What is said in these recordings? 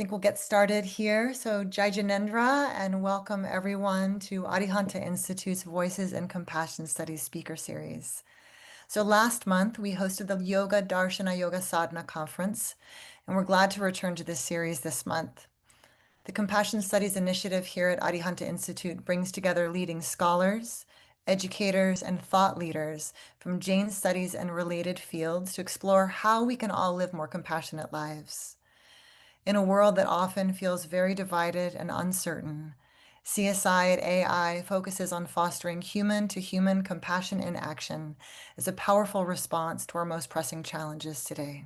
think we'll get started here. So Jai Janendra, and welcome everyone to Arihanta Institute's Voices and Compassion Studies speaker series. So last month we hosted the Yoga Darshana Yoga Sadhana conference, and we're glad to return to this series this month. The Compassion Studies initiative here at Arihanta Institute brings together leading scholars, educators, and thought leaders from Jain studies and related fields to explore how we can all live more compassionate lives. In a world that often feels very divided and uncertain, CSI at AI focuses on fostering human-to-human compassion in action as a powerful response to our most pressing challenges today.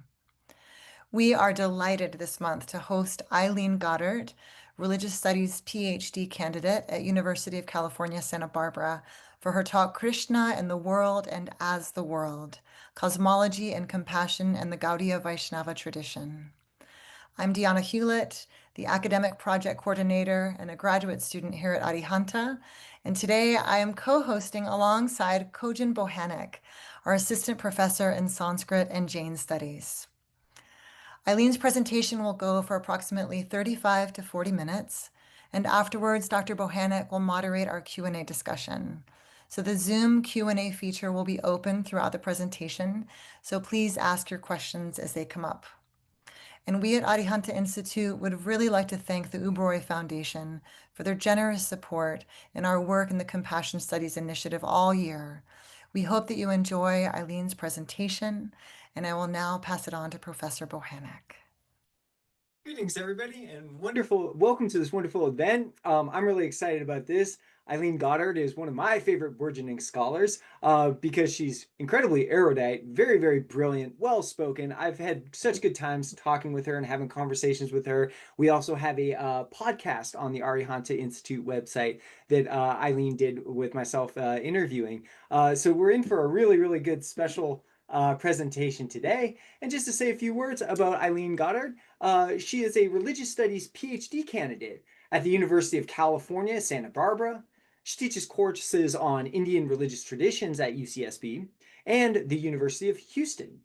We are delighted this month to host Eileen Goddard, Religious Studies Ph.D. candidate at University of California, Santa Barbara, for her talk Krishna and the World and as the World, Cosmology and Compassion and the Gauḍīya Vaiṣṇava Tradition. I'm Deanna Hewlett, the academic project coordinator and a graduate student here at Arihanta, and today I am co-hosting alongside Kojan Bohanec, our assistant professor in Sanskrit and Jain studies. Eileen's presentation will go for approximately 35 to 40 minutes, and afterwards Dr. Bohanec will moderate our Q&A discussion. So the Zoom Q&A feature will be open throughout the presentation, so please ask your questions as they come up. And we at Arihanta Institute would really like to thank the Uberoi Foundation for their generous support in our work in the Compassion Studies Initiative all year. We hope that you enjoy Eileen's presentation, and I will now pass it on to Professor Bohanec. Greetings, everybody, and welcome to this wonderful event. I'm really excited about this. Eileen Goddard is one of my favorite burgeoning scholars because she's incredibly erudite, very, very brilliant, well-spoken. I've had such good times talking with her and having conversations with her. We also have a podcast on the Arihanta Institute website that Eileen did with myself interviewing. So we're in for a really, really good special presentation today. And just to say a few words about Eileen Goddard, she is a religious studies PhD candidate at the University of California, Santa Barbara. She teaches courses on Indian religious traditions at UCSB and the University of Houston.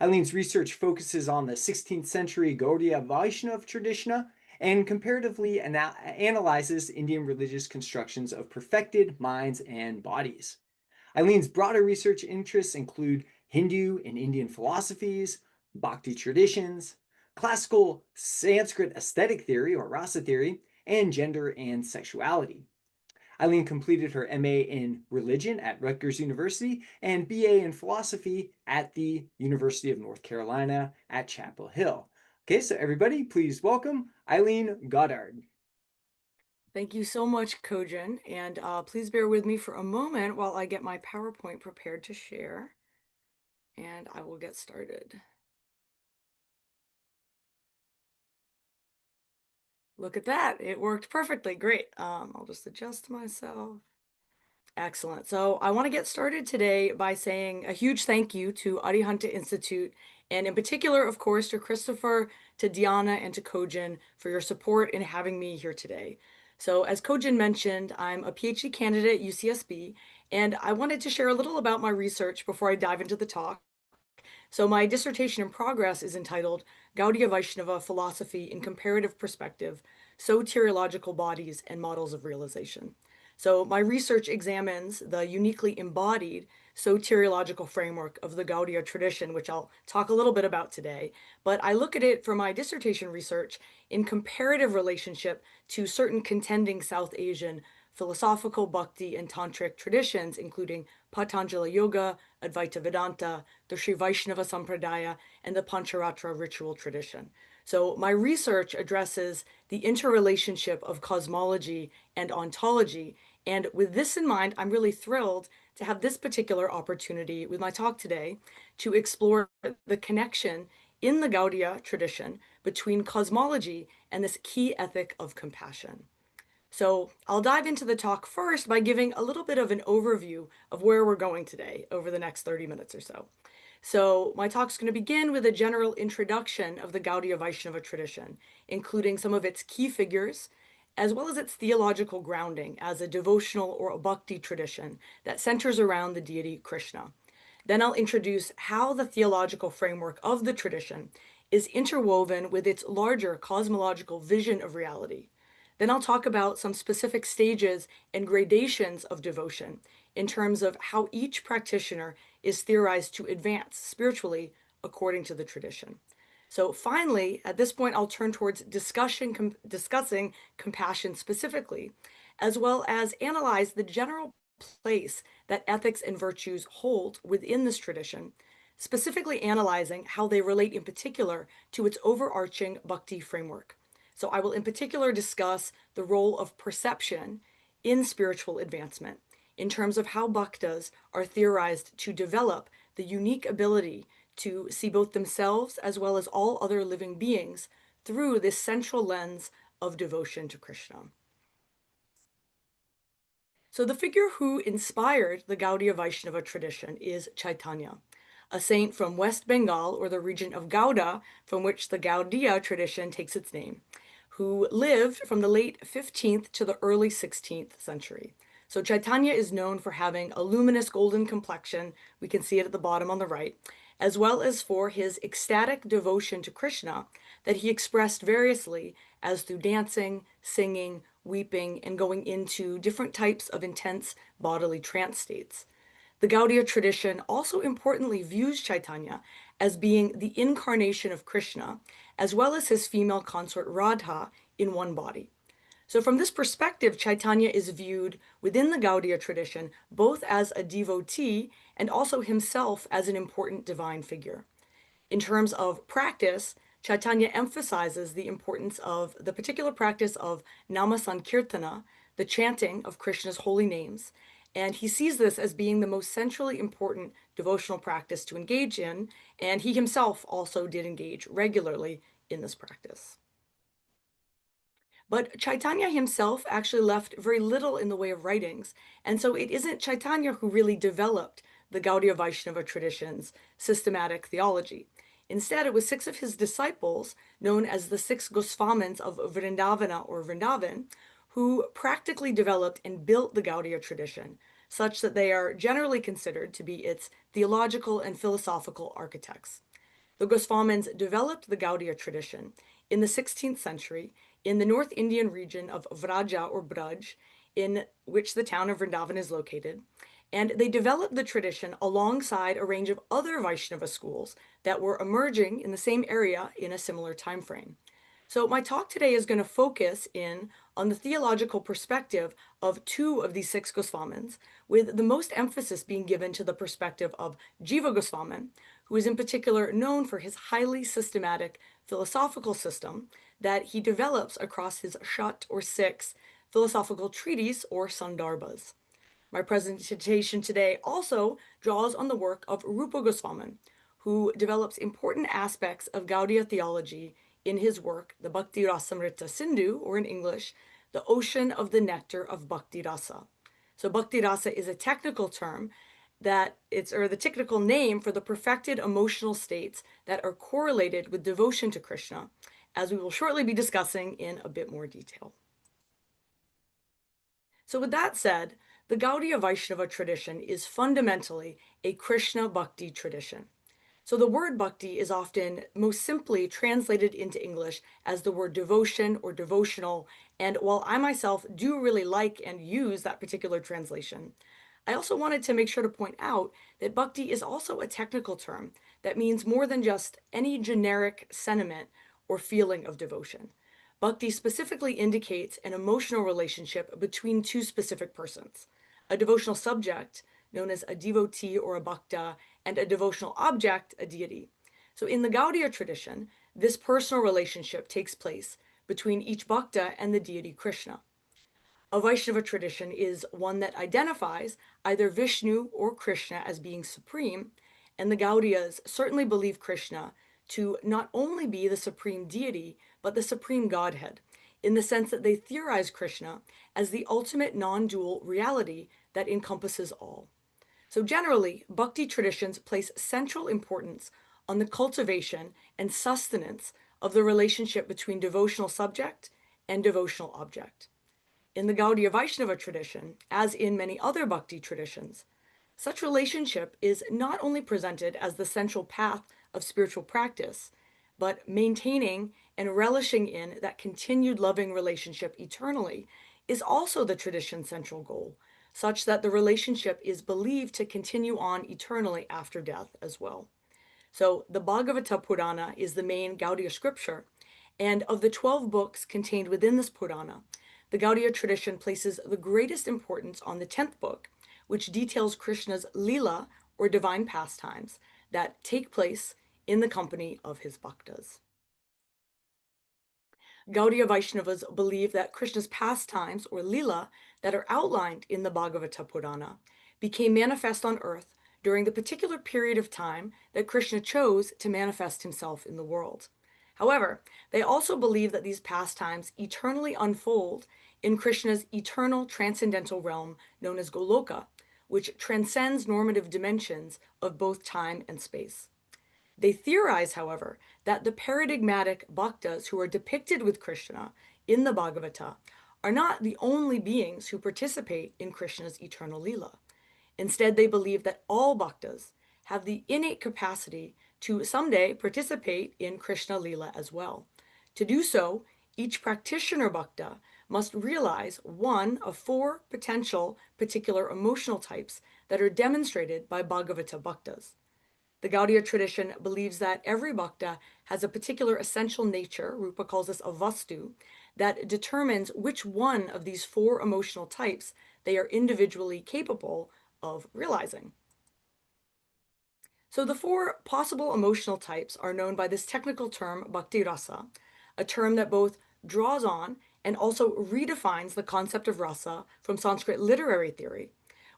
Eileen's research focuses on the 16th century Gauḍīya Vaiṣṇava tradition and comparatively analyzes Indian religious constructions of perfected minds and bodies. Eileen's broader research interests include Hindu and Indian philosophies, Bhakti traditions, classical Sanskrit aesthetic theory or rasa theory, and gender and sexuality. Eileen completed her MA in religion at Rutgers University and BA in philosophy at the University of North Carolina at Chapel Hill. Okay, so everybody, please welcome Eileen Goddard. Thank you so much, Kojan, and please bear with me for a moment while I get my PowerPoint prepared to share, and I will get started. Look at that, it worked perfectly, great. I'll just adjust myself. Excellent. So I want to get started today by saying a huge thank you to Arihanta Institute, and in particular, of course, to Christopher, to Deanna, and to Kojan for your support in having me here today. So as Kojan mentioned, I'm a PhD candidate at UCSB, and I wanted to share a little about my research before I dive into the talk. So my dissertation in progress is entitled Gauḍīya Vaiṣṇava Philosophy in Comparative Perspective, Soteriological Bodies and Models of Realization. So my research examines the uniquely embodied soteriological framework of the Gauḍīya tradition, which I'll talk a little bit about today. But I look at it for my dissertation research in comparative relationship to certain contending South Asian philosophical bhakti and tantric traditions, including Patanjali Yoga, Advaita Vedanta, the Sri Vaishnava Sampradaya, and the Pancharatra ritual tradition. So my research addresses the interrelationship of cosmology and ontology, and with this in mind, I'm really thrilled to have this particular opportunity with my talk today to explore the connection in the Gauḍīya tradition between cosmology and this key ethic of compassion. So I'll dive into the talk first by giving a little bit of an overview of where we're going today over the next 30 minutes or so. So my talk's going to begin with a general introduction of the Gauḍīya Vaiṣṇava tradition, including some of its key figures, as well as its theological grounding as a devotional or a bhakti tradition that centers around the deity Krishna. Then I'll introduce how the theological framework of the tradition is interwoven with its larger cosmological vision of reality. Then I'll talk about some specific stages and gradations of devotion in terms of how each practitioner is theorized to advance spiritually according to the tradition. So finally, at this point, I'll turn towards discussing compassion specifically, as well as analyze the general place that ethics and virtues hold within this tradition, specifically analyzing how they relate in particular to its overarching bhakti framework. So I will in particular discuss the role of perception in spiritual advancement in terms of how bhaktas are theorized to develop the unique ability to see both themselves as well as all other living beings through this central lens of devotion to Krishna. So the figure who inspired the Gauḍīya Vaiṣṇava tradition is Caitanya, a saint from West Bengal, or the region of Gauda, from which the Gauḍīya tradition takes its name, who lived from the late 15th to the early 16th century. So Caitanya is known for having a luminous golden complexion, we can see it at the bottom on the right, as well as for his ecstatic devotion to Krishna that he expressed variously as through dancing, singing, weeping, and going into different types of intense bodily trance states. The Gaudiya tradition also importantly views Caitanya as being the incarnation of Krishna, as well as his female consort Radha in one body. So from this perspective, Caitanya is viewed within the Gaudiya tradition both as a devotee and also himself as an important divine figure. In terms of practice, Caitanya emphasizes the importance of the particular practice of nama sankirtana, the chanting of Krishna's holy names, and he sees this as being the most centrally important devotional practice to engage in, and he himself also did engage regularly in this practice. But Caitanya himself actually left very little in the way of writings, and so it isn't Caitanya who really developed the Gaudiya Vaiṣṇava tradition's systematic theology. Instead, it was 6 of his disciples, known as the 6 Gosvāmins of Vrindavana or Vrindavan, who practically developed and built the Gaudiya tradition, such that they are generally considered to be its theological and philosophical architects. The Gosvāmins developed the Gaudiya tradition in the 16th century in the North Indian region of Vraja or Braj, in which the town of Vrindavan is located, and they developed the tradition alongside a range of other Vaishnava schools that were emerging in the same area in a similar time frame. So my talk today is going to focus in on the theological perspective of 2 of these 6 Gosvāmins, with the most emphasis being given to the perspective of Jīva Gosvāmin, who is in particular known for his highly systematic philosophical system that he develops across his Shat or 6 philosophical treatises or Sandarbhas. My presentation today also draws on the work of Rupa Gosvāmin, who develops important aspects of Gaudiya theology in his work, the Bhakti Rasamrita Sindhu, or in English, the Ocean of the Nectar of Bhakti Rasa. So Bhakti Rasa is a technical term or the technical name for the perfected emotional states that are correlated with devotion to Krishna, as we will shortly be discussing in a bit more detail. So with that said, the Gaudiya Vaiṣṇava tradition is fundamentally a Krishna bhakti tradition. So the word bhakti is often most simply translated into English as the word devotion or devotional, and while I myself do really like and use that particular translation, I also wanted to make sure to point out that bhakti is also a technical term that means more than just any generic sentiment or feeling of devotion. Bhakti specifically indicates an emotional relationship between 2 specific persons, a devotional subject, known as a devotee or a bhakta, and a devotional object, a deity. So in the Gaudiya tradition, this personal relationship takes place between each bhakta and the deity Krishna. A Vaishnava tradition is one that identifies either Vishnu or Krishna as being supreme, and the Gaudiyas certainly believe Krishna to not only be the supreme deity, but the supreme Godhead, in the sense that they theorize Krishna as the ultimate non-dual reality that encompasses all. So generally, bhakti traditions place central importance on the cultivation and sustenance of the relationship between devotional subject and devotional object. In the Gaudiya Vaiṣṇava tradition, as in many other bhakti traditions, such relationship is not only presented as the central path of spiritual practice, but maintaining and relishing in that continued loving relationship eternally is also the tradition's central goal, such that the relationship is believed to continue on eternally after death as well. So the Bhagavata Purana is the main Gaudiya scripture, and of the 12 books contained within this Purana, the Gaudiya tradition places the greatest importance on the 10th book, which details Krishna's lila, or divine pastimes, that take place in the company of his bhaktas. Gauḍīya Vaisṇavas believe that Krishna's pastimes, or lila, that are outlined in the Bhagavata Purana became manifest on earth during the particular period of time that Krishna chose to manifest himself in the world. However, they also believe that these pastimes eternally unfold in Krishna's eternal transcendental realm known as Goloka, which transcends normative dimensions of both time and space. They theorize, however, that the paradigmatic bhaktas who are depicted with Krishna in the Bhagavata are not the only beings who participate in Krishna's eternal lila. Instead, they believe that all bhaktas have the innate capacity to someday participate in Krishna lila as well. To do so, each practitioner bhakta must realize one of 4 potential particular emotional types that are demonstrated by Bhagavata bhaktas. The Gaudiya tradition believes that every bhakta has a particular essential nature, Rupa calls this a vastu, that determines which one of these 4 emotional types they are individually capable of realizing. So the 4 possible emotional types are known by this technical term bhakti rasa, a term that both draws on and also redefines the concept of rasa from Sanskrit literary theory,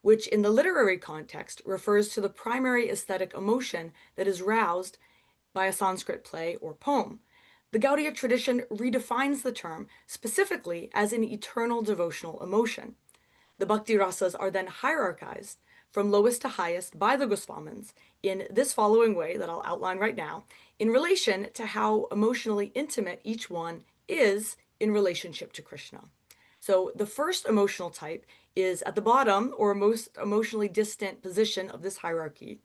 which in the literary context refers to the primary aesthetic emotion that is roused by a Sanskrit play or poem. The Gaudiya tradition redefines the term specifically as an eternal devotional emotion. The bhakti rasas are then hierarchized from lowest to highest by the Gosvāmins in this following way that I'll outline right now, in relation to how emotionally intimate each one is in relationship to Krishna. So the first emotional type is at the bottom or most emotionally distant position of this hierarchy,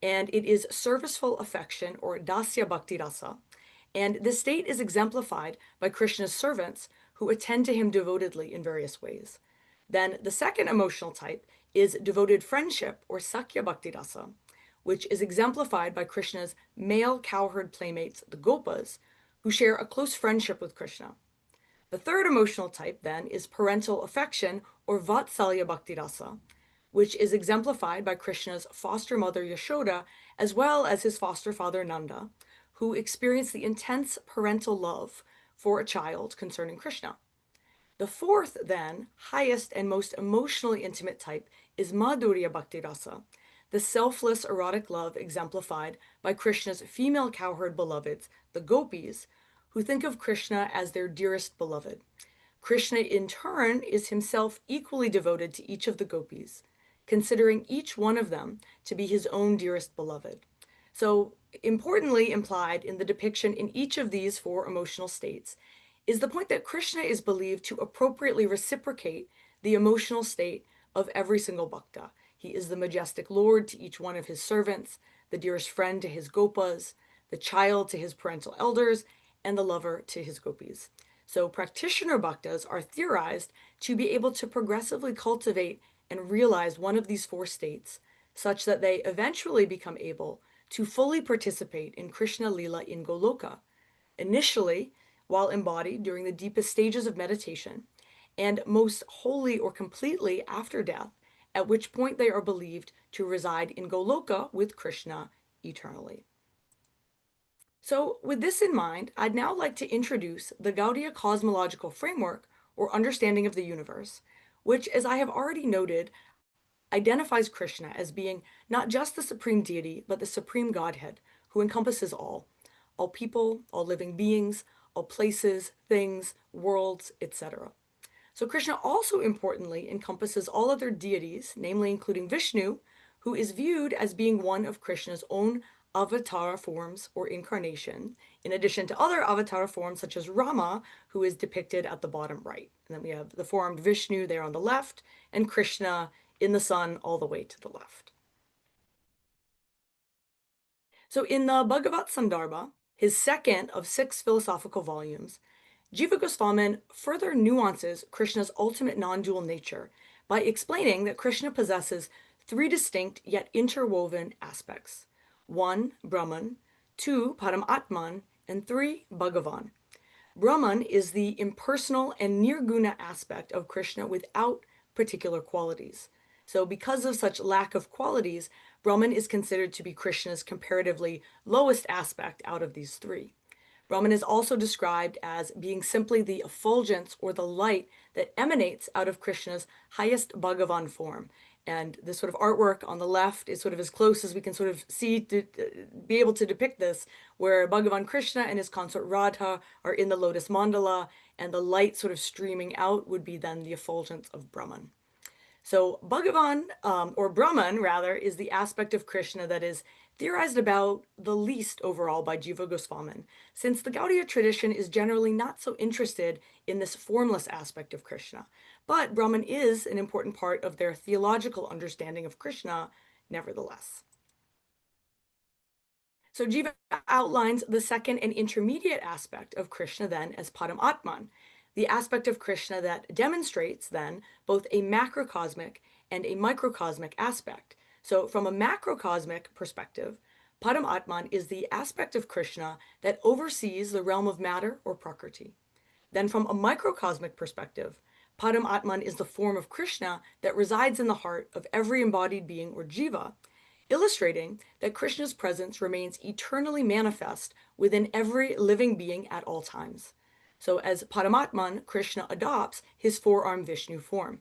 and it is serviceful affection or dasya bhakti rasa. And this state is exemplified by Krishna's servants who attend to him devotedly in various ways. Then the second emotional type is devoted friendship or sakya bhakti rasa, which is exemplified by Krishna's male cowherd playmates, the gopas, who share a close friendship with Krishna. The third emotional type then is parental affection or vatsalya bhakti rasa, which is exemplified by Krishna's foster mother Yashoda as well as his foster father Nanda, who experience the intense parental love for a child concerning Krishna. The fourth, then, highest and most emotionally intimate type is Madhurya Bhakti Rasa, the selfless erotic love exemplified by Krishna's female cowherd beloveds, the gopis, who think of Krishna as their dearest beloved. Krishna, in turn, is himself equally devoted to each of the gopis, considering each one of them to be his own dearest beloved. So, importantly implied in the depiction in each of these 4 emotional states is the point that Krishna is believed to appropriately reciprocate the emotional state of every single bhakta. He is the majestic Lord to each one of his servants, the dearest friend to his gopas, the child to his parental elders, and the lover to his gopis. So practitioner bhaktas are theorized to be able to progressively cultivate and realize one of these 4 states, such that they eventually become able to fully participate in Krishna Lila in Goloka, initially while embodied during the deepest stages of meditation, and most wholly or completely after death, at which point they are believed to reside in Goloka with Krishna eternally. So with this in mind, I'd now like to introduce the Gaudiya cosmological framework or understanding of the universe, which, as I have already noted, identifies Krishna as being not just the supreme deity, but the supreme Godhead, who encompasses all people, all living beings, all places, things, worlds, etc. So Krishna also importantly encompasses all other deities, namely including Vishnu, who is viewed as being one of Krishna's own avatara forms or incarnation, in addition to other avatara forms such as Rama, who is depicted at the bottom right. And then we have the formed Vishnu there on the left, and Krishna in the sun all the way to the left. So in the Bhagavad Sandarbha, his second of 6 philosophical volumes, Jīva Gosvāmin further nuances Krishna's ultimate non-dual nature by explaining that Krishna possesses 3 distinct yet interwoven aspects: 1, Brahman; 2, Paramatman; and 3, Bhagavan. Brahman is the impersonal and nirguna aspect of Krishna without particular qualities. So because of such lack of qualities, Brahman is considered to be Krishna's comparatively lowest aspect out of these 3. Brahman is also described as being simply the effulgence or the light that emanates out of Krishna's highest Bhagavan form. And this sort of artwork on the left is sort of as close as we can sort of see to be able to depict this, where Bhagavan Krishna and his consort Radha are in the lotus mandala, and the light sort of streaming out would be then the effulgence of Brahman. So Bhagavan, or Brahman rather, is the aspect of Krishna that is theorized about the least overall by Jīva Gosvāmin, since the Gauḍīya tradition is generally not so interested in this formless aspect of Krishna. But Brahman is an important part of their theological understanding of Krishna, nevertheless. So Jīva outlines the second and intermediate aspect of Krishna then as Paramatman, the aspect of Krishna that demonstrates then both a macrocosmic and a microcosmic aspect. So from a macrocosmic perspective, Paramatman is the aspect of Krishna that oversees the realm of matter or Prakriti. Then from a microcosmic perspective, Paramatman is the form of Krishna that resides in the heart of every embodied being or jiva, illustrating that Krishna's presence remains eternally manifest within every living being at all times. So as Paramatman, Krishna adopts his four-armed Vishnu form.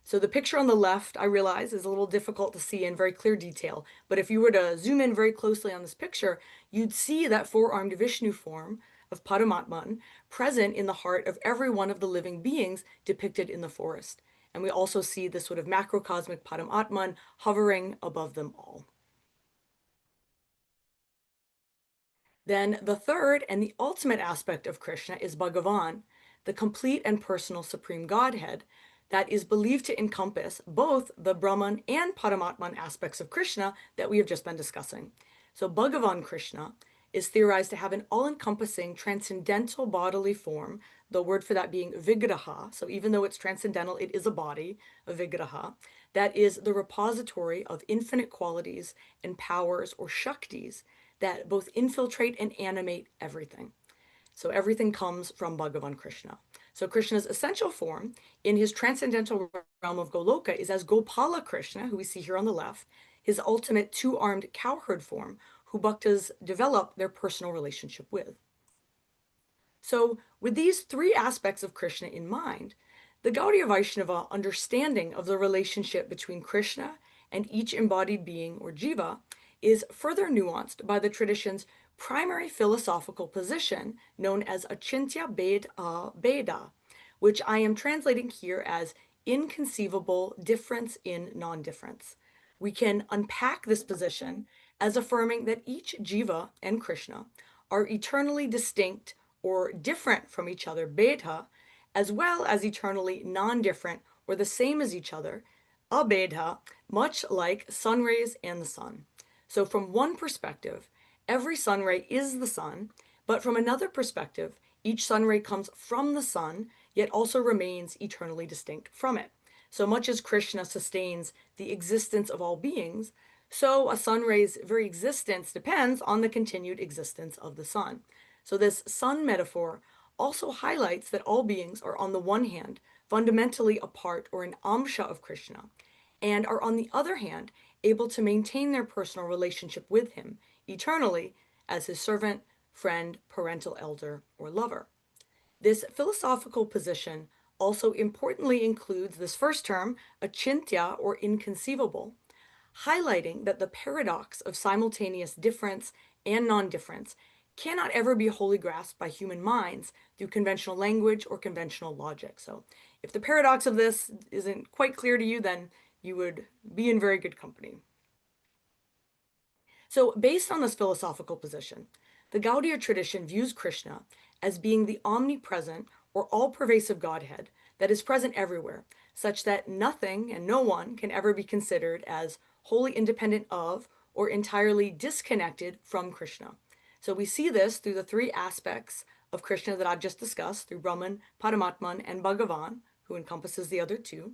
So the picture on the left, I realize, is a little difficult to see in very clear detail, but if you were to zoom in very closely on this picture, you'd see that four-armed Vishnu form of Paramatman present in the heart of every one of the living beings depicted in the forest. And we also see this sort of macrocosmic Paramatman hovering above them all. Then the third and the ultimate aspect of Krishna is Bhagavan, the complete and personal supreme Godhead that is believed to encompass both the Brahman and Paramatman aspects of Krishna that we have just been discussing. So Bhagavan Krishna is theorized to have an all-encompassing transcendental bodily form, the word for that being vigraha. So even though it's transcendental, it is a body, a vigraha, that is the repository of infinite qualities and powers or shaktis that both infiltrate and animate everything. So everything comes from Bhagavan Krishna. So Krishna's essential form in his transcendental realm of Goloka is as Gopala Krishna, who we see here on the left, his ultimate two-armed cowherd form, who bhaktas develop their personal relationship with. So with these 3 aspects of Krishna in mind, the Gauḍīya Vaiṣṇava understanding of the relationship between Krishna and each embodied being or jiva is further nuanced by the tradition's primary philosophical position known as Achintya Bheda, which I am translating here as inconceivable difference in non-difference. We can unpack this position as affirming that each jiva and Krishna are eternally distinct or different from each other, Bheda, as well as eternally non-different or the same as each other, abheda, much like sun rays and the sun. So from one perspective, every sun ray is the sun, but from another perspective, each sun ray comes from the sun, yet also remains eternally distinct from it. So much as Krishna sustains the existence of all beings, so a sun ray's very existence depends on the continued existence of the sun. So this sun metaphor also highlights that all beings are on the one hand fundamentally a part or an amsha of Krishna, and are on the other hand able to maintain their personal relationship with him eternally as his servant, friend, parental elder, or lover. This philosophical position also importantly includes this first term, achintya or inconceivable, highlighting that the paradox of simultaneous difference and non-difference cannot ever be wholly grasped by human minds through conventional language or conventional logic. So if the paradox of this isn't quite clear to you, then you would be in very good company. So based on this philosophical position, the Gauḍīya tradition views Krishna as being the omnipresent or all-pervasive Godhead that is present everywhere, such that nothing and no one can ever be considered as wholly independent of or entirely disconnected from Krishna. So we see this through the three aspects of Krishna that I've just discussed, through Brahman, Paramatman, and Bhagavan, who encompasses the other two.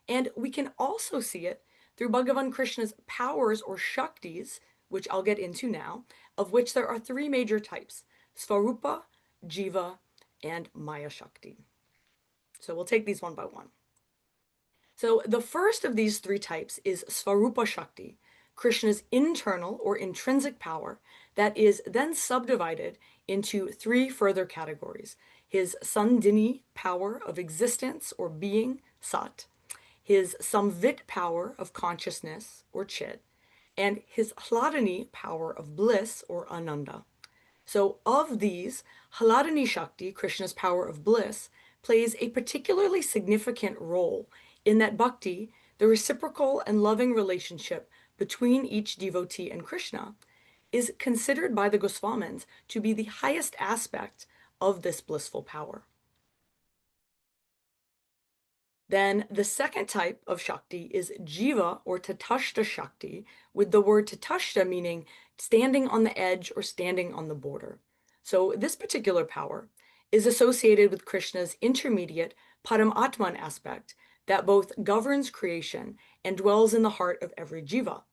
And we can also see it through Bhagavan Krishna's powers or Shaktis, which I'll get into now, of which there are three major types: Svarupa, Jiva, and Maya Shakti. So we'll take these one by one. So the first of these three types is Svarupa Shakti, Krishna's internal or intrinsic power that is then subdivided into three further categories: his Sandini power of existence or being, Sat, his Samvit power of consciousness or Chit, and his Hladani power of bliss or Ananda. So of these, Hladani Shakti, Krishna's power of bliss, plays a particularly significant role in that bhakti, the reciprocal and loving relationship between each devotee and Krishna, is considered by the Gosvāmins to be the highest aspect of this blissful power. Then the second type of Shakti is Jiva or Tatashta Shakti, with the word Tatashta meaning standing on the edge or standing on the border. So this particular power is associated with Krishna's intermediate Paramatman aspect that both governs creation and dwells in the heart of every Jiva.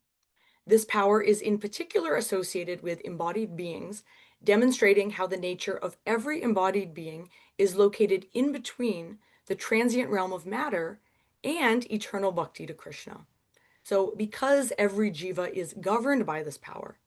This power is in particular associated with embodied beings, demonstrating how the nature of every embodied being is located in between the transient realm of matter and eternal bhakti to Krishna. So because every jiva is governed by this power,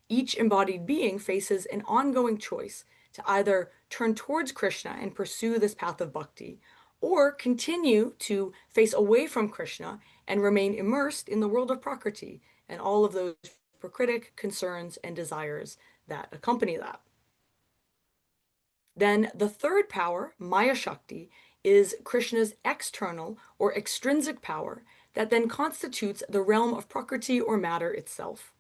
each embodied being faces an ongoing choice to either turn towards Krishna and pursue this path of bhakti, or continue to face away from Krishna and remain immersed in the world of Prakriti and all of those prakritic concerns and desires that accompany that. Then the third power, Maya Shakti, is Krishna's external or extrinsic power that then constitutes the realm of Prakriti or matter itself.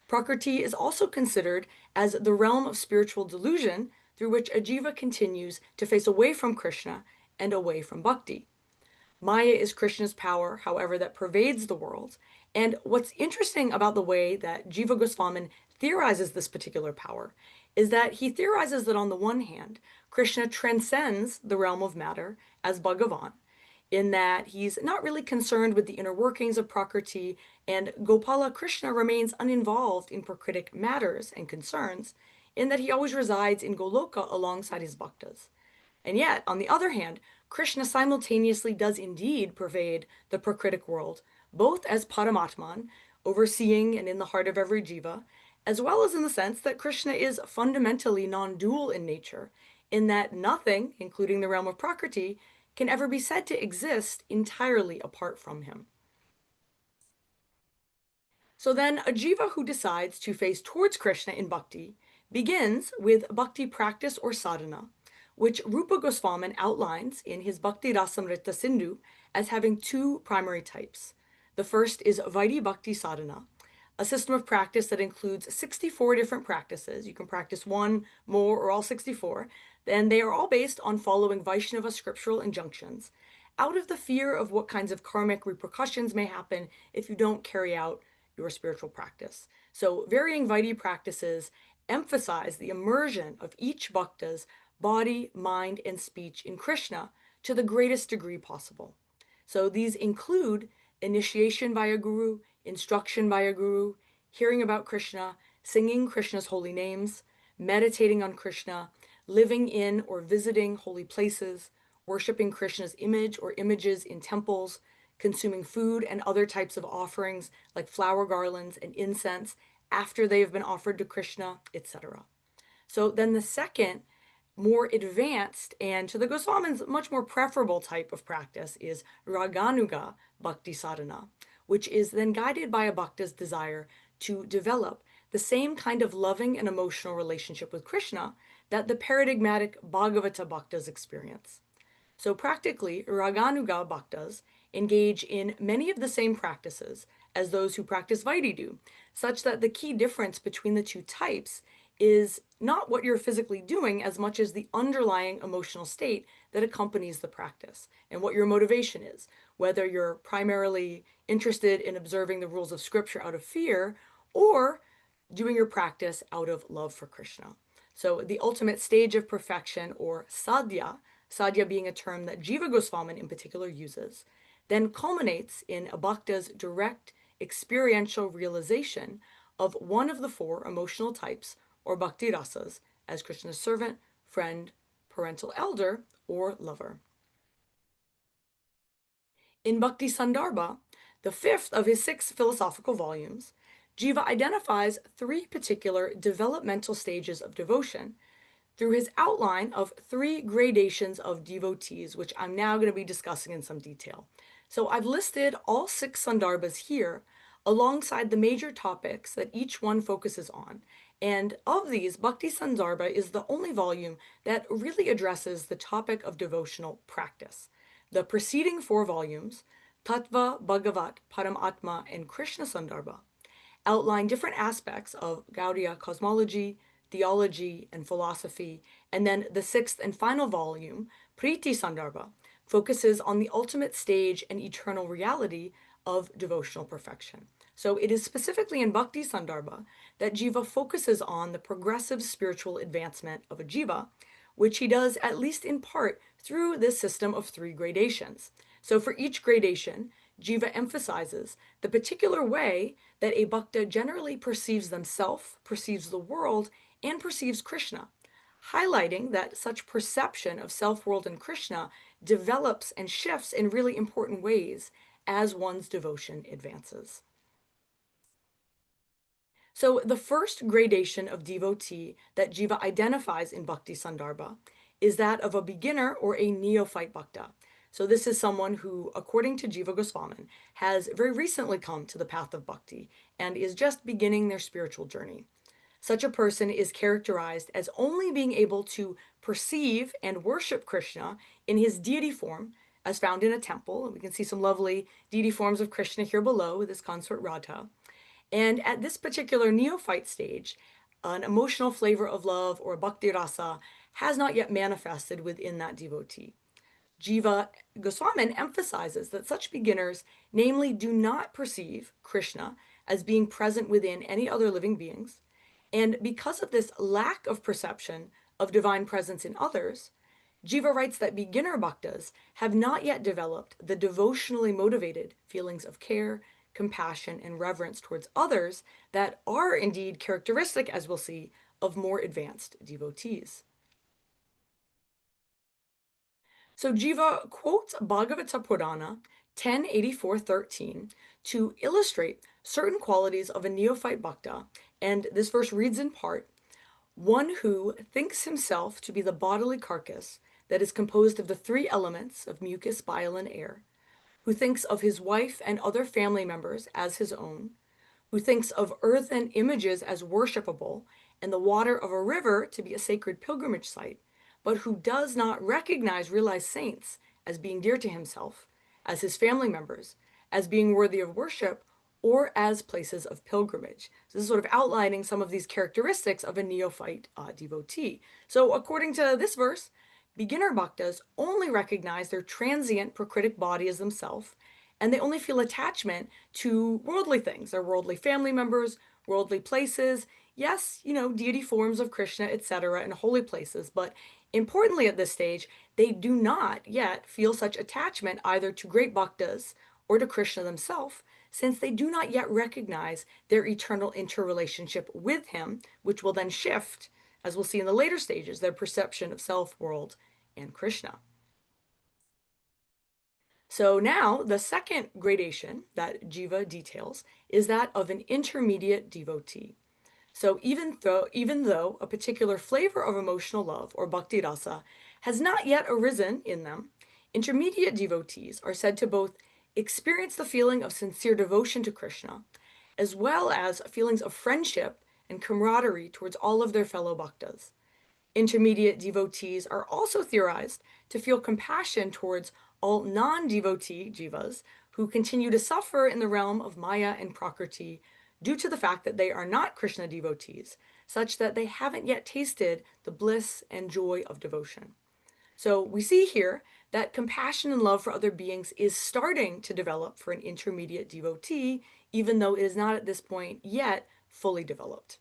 Prakriti is also considered as the realm of spiritual delusion through which a jiva continues to face away from Krishna and away from bhakti. Maya is Krishna's power, however, that pervades the world. And what's interesting about the way that Jīva Gosvāmin theorizes this particular power is that he theorizes that on the one hand, Krishna transcends the realm of matter as Bhagavan, in that he's not really concerned with the inner workings of Prakriti, and Gopala Krishna remains uninvolved in prakritic matters and concerns, in that he always resides in Goloka alongside his bhaktas. And yet, on the other hand, Krishna simultaneously does indeed pervade the prakritic world, both as Paramatman, overseeing and in the heart of every jiva, as well as in the sense that Krishna is fundamentally non-dual in nature, in that nothing, including the realm of Prakriti, can ever be said to exist entirely apart from him. So then, a jiva who decides to face towards Krishna in bhakti begins with bhakti practice or sadhana, which Rupa Gosvāmin outlines in his Bhakti Rasamrita Sindhu as having two primary types. The first is Vaidhi Bhakti Sadhana, a system of practice that includes 64 different practices. You can practice one, more, or all 64. And they are all based on following Vaishnava scriptural injunctions, out of the fear of what kinds of karmic repercussions may happen if you don't carry out your spiritual practice. So varying Vaidhi practices emphasize the immersion of each bhakta's body, mind, and speech in Krishna to the greatest degree possible. So these include initiation by a guru, instruction by a guru, hearing about Krishna, singing Krishna's holy names, meditating on Krishna, living in or visiting holy places, worshiping Krishna's image or images in temples, consuming food and other types of offerings like flower garlands and incense after they have been offered to Krishna, etc. So then the second, more advanced, and to the Gosvāmins much more preferable type of practice is Raganuga Bhakti Sadhana, which is then guided by a bhakta's desire to develop the same kind of loving and emotional relationship with Krishna that the paradigmatic Bhagavata bhaktas experience. So practically, Raganuga bhaktas engage in many of the same practices as those who practice Vaidhi do, such that the key difference between the two types is not what you're physically doing as much as the underlying emotional state that accompanies the practice and what your motivation is, whether you're primarily interested in observing the rules of scripture out of fear or doing your practice out of love for Krishna. So the ultimate stage of perfection, or sadhya being a term that Jīva Gosvāmin in particular uses, then culminates in a bhakta's direct experiential realization of one of the four emotional types, or bhakti rasas, as Krishna's servant, friend, parental elder, or lover. In Bhakti Sandarbha, the fifth of his 6 philosophical volumes, Jiva identifies 3 particular developmental stages of devotion through his outline of 3 gradations of devotees, which I'm now going to be discussing in some detail. So I've listed all 6 Sandarbhas here alongside the major topics that each one focuses on. And of these, Bhakti Sandarbha is the only volume that really addresses the topic of devotional practice. The preceding 4 volumes, Tattva, Bhagavat, Paramatma, and Krishna Sandarbha, outline different aspects of Gauḍīya cosmology, theology, and philosophy, and then the 6th and final volume, Priti Sandarbha, focuses on the ultimate stage and eternal reality of devotional perfection. So it is specifically in Bhakti Sandarbha that Jiva focuses on the progressive spiritual advancement of a Jiva, which he does at least in part through this system of 3 gradations. So for each gradation, Jiva emphasizes the particular way that a bhakta generally perceives themselves, perceives the world, and perceives Krishna, highlighting that such perception of self-world and Krishna develops and shifts in really important ways as one's devotion advances. So the first gradation of devotee that Jiva identifies in Bhakti Sandarbha is that of a beginner or a neophyte bhakta. So this is someone who, according to Jīva Gosvāmin, has very recently come to the path of bhakti and is just beginning their spiritual journey. Such a person is characterized as only being able to perceive and worship Krishna in his deity form, as found in a temple. We can see some lovely deity forms of Krishna here below with his consort Radha. And at this particular neophyte stage, an emotional flavor of love, or bhakti rasa, has not yet manifested within that devotee. Jīva Gosvāmin emphasizes that such beginners, namely, do not perceive Krishna as being present within any other living beings, and because of this lack of perception of divine presence in others, Jiva writes that beginner bhaktas have not yet developed the devotionally motivated feelings of care, compassion, and reverence towards others that are indeed characteristic, as we'll see, of more advanced devotees. So Jiva quotes Bhagavata Purana 10:84-13 to illustrate certain qualities of a neophyte bhakta, and this verse reads in part, "One who thinks himself to be the bodily carcass that is composed of the 3 elements of mucus, bile, and air, who thinks of his wife and other family members as his own, who thinks of earth and images as worshipable, and the water of a river to be a sacred pilgrimage site, but who does not recognize realized saints as being dear to himself, as his family members, as being worthy of worship, or as places of pilgrimage." So this is sort of outlining some of these characteristics of a neophyte devotee. So according to this verse, beginner bhaktas only recognize their transient prakritic body as themselves, and they only feel attachment to worldly things, their worldly family members, worldly places, yes, deity forms of Krishna, etc., and holy places, but importantly at this stage, they do not yet feel such attachment either to great bhaktas or to Krishna themselves, since they do not yet recognize their eternal interrelationship with him, which will then shift, as we'll see in the later stages, their perception of self, world, and Krishna. So now the second gradation that Jiva details is that of an intermediate devotee. So even though a particular flavor of emotional love, or bhakti rasa, has not yet arisen in them, intermediate devotees are said to both experience the feeling of sincere devotion to Krishna, as well as feelings of friendship and camaraderie towards all of their fellow bhaktas. Intermediate devotees are also theorized to feel compassion towards all non-devotee jivas who continue to suffer in the realm of Maya and Prakriti due to the fact that they are not Krishna devotees, such that they haven't yet tasted the bliss and joy of devotion. So we see here that compassion and love for other beings is starting to develop for an intermediate devotee, even though it is not at this point yet fully developed.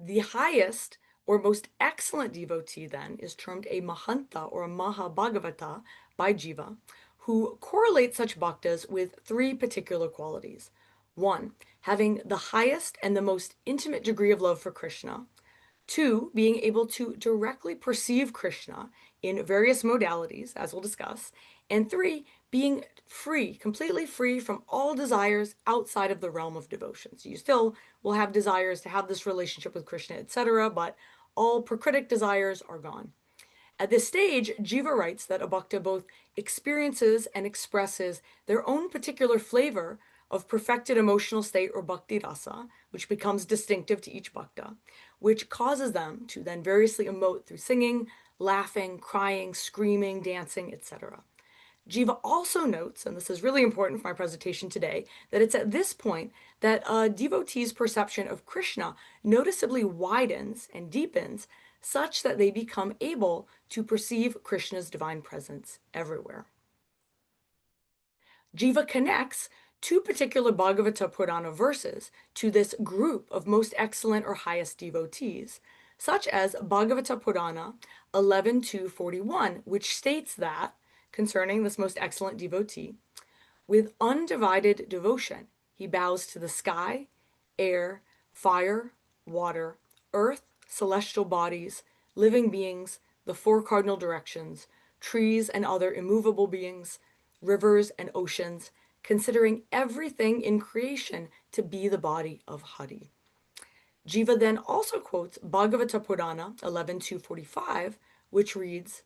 The highest or most excellent devotee then is termed a Mahanta or a Mahabhagavata by Jīva, who correlates such bhaktas with three particular qualities. One, having the highest and the most intimate degree of love for Krishna. Two, being able to directly perceive Krishna in various modalities, as we'll discuss. And three, being free, completely free from all desires outside of the realm of devotion. So you still will have desires to have this relationship with Krishna, etc., but all prakritic desires are gone. At this stage, Jīva writes that a bhakta both experiences and expresses their own particular flavor of perfected emotional state or bhakti rasa, which becomes distinctive to each bhakta, which causes them to then variously emote through singing, laughing, crying, screaming, dancing, etc. Jīva also notes, and this is really important for my presentation today, that it's at this point that a devotee's perception of Krishna noticeably widens and deepens such that they become able to perceive Krishna's divine presence everywhere. Jīva connects two particular Bhagavata Purana verses to this group of most excellent or highest devotees, such as Bhagavata Purana 11.2.41, which states that, concerning this most excellent devotee, with undivided devotion, he bows to the sky, air, fire, water, earth, celestial bodies, living beings, the four cardinal directions, trees and other immovable beings, rivers and oceans, considering everything in creation to be the body of Hari. Jīva then also quotes Bhagavata Purana 11.2.45, which reads,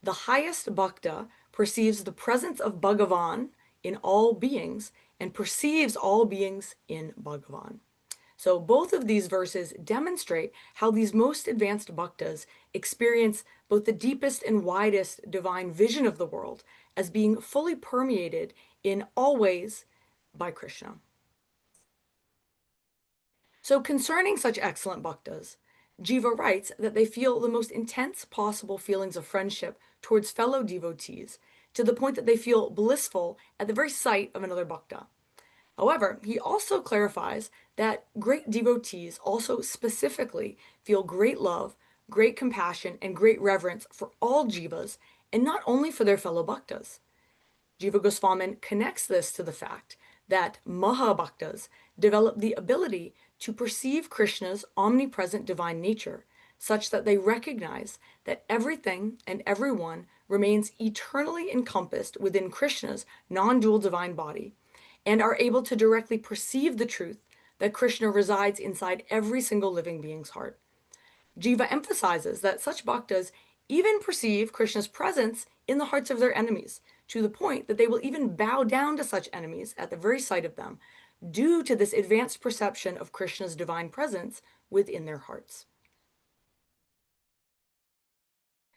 "The highest bhakta perceives the presence of Bhagavan in all beings and perceives all beings in Bhagavan." So both of these verses demonstrate how these most advanced bhaktas experience both the deepest and widest divine vision of the world as being fully permeated in all ways by Krishna. So concerning such excellent bhaktas, Jīva writes that they feel the most intense possible feelings of friendship towards fellow devotees, to the point that they feel blissful at the very sight of another bhakta. However, he also clarifies that great devotees also specifically feel great love, great compassion, and great reverence for all jivas, and not only for their fellow bhaktas. Jīva Gosvāmin connects this to the fact that Mahabhaktas develop the ability to perceive Krishna's omnipresent divine nature, such that they recognize that everything and everyone remains eternally encompassed within Krishna's non-dual divine body, and are able to directly perceive the truth that Krishna resides inside every single living being's heart. Jīva emphasizes that such bhaktas even perceive Krishna's presence in the hearts of their enemies, to the point that they will even bow down to such enemies at the very sight of them, due to this advanced perception of Krishna's divine presence within their hearts.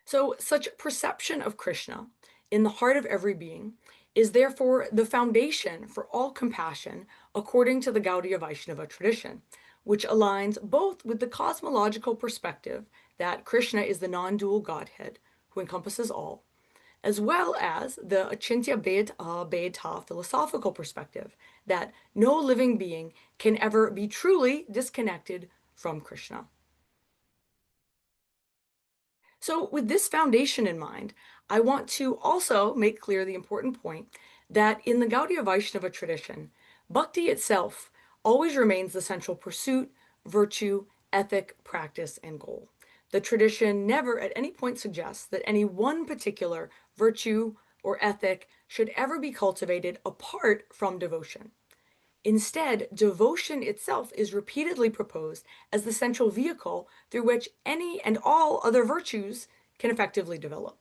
So such perception of Krishna in the heart of every being is therefore the foundation for all compassion according to the Gauḍīya Vaiṣṇava tradition, which aligns both with the cosmological perspective that Krishna is the non-dual Godhead who encompasses all, as well as the Achintya Bheda philosophical perspective that no living being can ever be truly disconnected from Krishna. So with this foundation in mind, I want to also make clear the important point that in the Gauḍīya Vaiṣṇava tradition, bhakti itself always remains the central pursuit, virtue, ethic, practice, and goal. The tradition never at any point suggests that any one particular virtue or ethic should ever be cultivated apart from devotion. Instead, devotion itself is repeatedly proposed as the central vehicle through which any and all other virtues can effectively develop.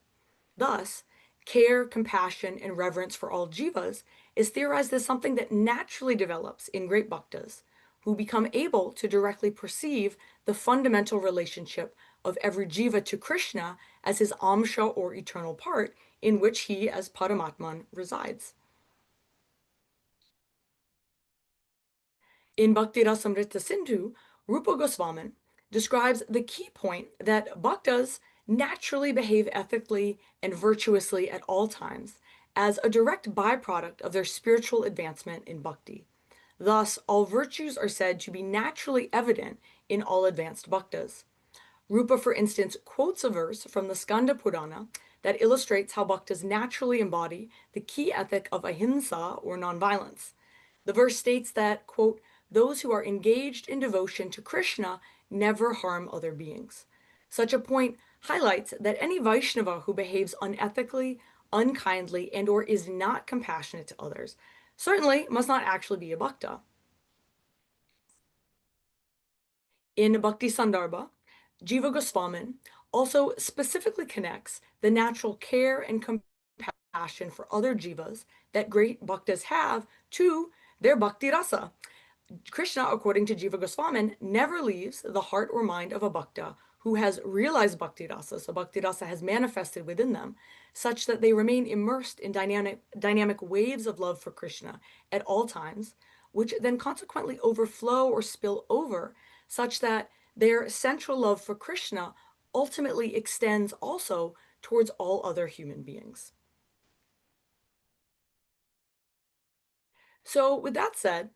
Thus, care, compassion, and reverence for all jivas is theorized as something that naturally develops in great bhaktas, who become able to directly perceive the fundamental relationship of every jiva to Krishna as his amsha or eternal part, in which he as Paramatman resides. In Bhakti Rasamrita Sindhu, Rupa Gosvāmin describes the key point that bhaktas naturally behave ethically and virtuously at all times as a direct byproduct of their spiritual advancement in bhakti. Thus, all virtues are said to be naturally evident in all advanced bhaktas. Rupa, for instance, quotes a verse from the Skanda Purana that illustrates how bhaktas naturally embody the key ethic of ahimsa, or nonviolence. The verse states that, quote, those who are engaged in devotion to Krishna never harm other beings. Such a point highlights that any Vaishnava who behaves unethically, unkindly, and or is not compassionate to others certainly must not actually be a bhakta. In Bhakti Sandarbha, Jīva Gosvāmin also specifically connects the natural care and compassion for other jivas that great bhaktas have to their bhakti rasa. Krishna, according to Jīva Gosvāmin, never leaves the heart or mind of a bhakta who has realized bhakti rasa, so bhakti rasa has manifested within them, such that they remain immersed in dynamic waves of love for Krishna at all times, which then consequently overflow or spill over, such that their central love for Krishna ultimately extends also towards all other human beings. So, with that said,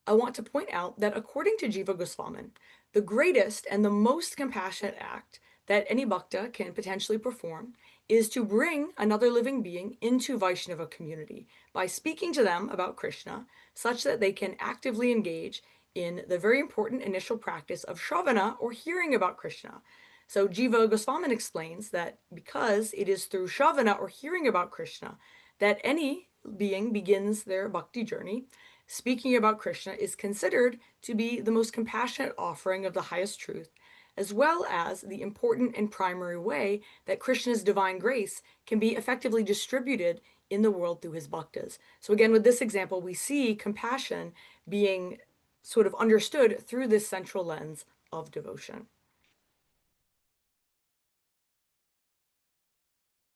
I want to point out that according to Jīva Gosvāmin, the greatest and the most compassionate act that any bhakta can potentially perform is to bring another living being into Vaishnava community by speaking to them about Krishna, such that they can actively engage in the very important initial practice of Shravana, or hearing about Krishna. So Jīva Gosvāmin explains that because it is through Shravana, or hearing about Krishna, that any being begins their bhakti journey, speaking about Krishna is considered to be the most compassionate offering of the highest truth, as well as the important and primary way that Krishna's divine grace can be effectively distributed in the world through his bhaktas. So again, with this example, we see compassion being sort of understood through this central lens of devotion.